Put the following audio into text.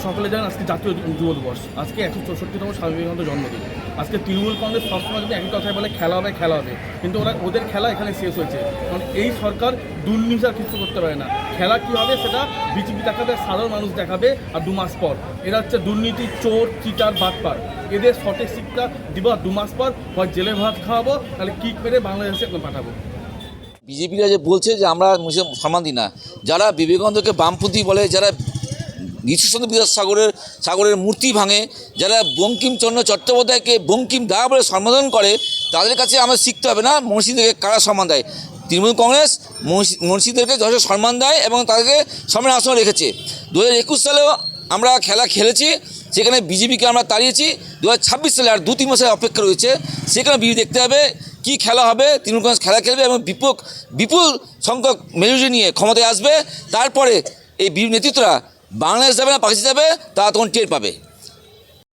সকলে জানেন আজকে জাতীয় যুব দিবস, আজকে 164তম স্বামী বিবেকানন্দ জন্মদিন। আজকে তৃণমূল কংগ্রেস সবসময় যদি একই কথায় বলে খেলা হবে খেলা হবে, কিন্তু ওদের খেলা এখানে শেষ হয়েছে। কারণ এই সরকার দুর্নীতি আর কিছু করতে পারে না। খেলা কী হবে সেটা বিজেপি দেখাবে, সাধারণ মানুষ দেখাবে। আর 2 মাস পর এরা হচ্ছে দুর্নীতি, চোর, চিটার, বাটপার। এদের সঠিক শিক্ষা দিব। 2 মাস পর হয় জেলে ভাত খাওয়াবো, তাহলে কিক মেরে বাংলাদেশে পাঠাবো। বিজেপিরা যে বলছে যে আমরা সম্মান দিই না, যারা বিবেকানন্দকে বামপন্থী বলে, যারা ঈশ্বরচন্দ্র বিদ্যাসাগরের মূর্তি ভাঙে, যারা বঙ্কিমচন্দ্র চট্টোপাধ্যায়কে বঙ্কিম দা বলে সম্বোধন করে, তাদের কাছে আমরা শিখতে হবে না মনীষীদেরকে কারা সম্মান দেয়। তৃণমূল কংগ্রেস মনীষীদেরকে যথেষ্ট সম্মান দেয় এবং তাদেরকে সম্মানের আসনে রেখেছে। 2021 সালেও আমরা খেলা খেলেছি, সেখানে বিজেপিকে আমরা তাড়িয়েছি। 2026 সালে আর 2-3 মাসের অপেক্ষা রয়েছে, সেখানে বিজেপি দেখতে হবে কী খেলা হবে। তৃণমূল কংগ্রেস খেলা খেলবে এবং বিপুল সংখ্যক মেজরিটি নিয়ে ক্ষমতায় আসবে। তারপরে এই বিজেপি নেতৃত্বরা বাংলাদেশ যাবে না পাকিস্তান যাবে, তারা তখন টের পাবে।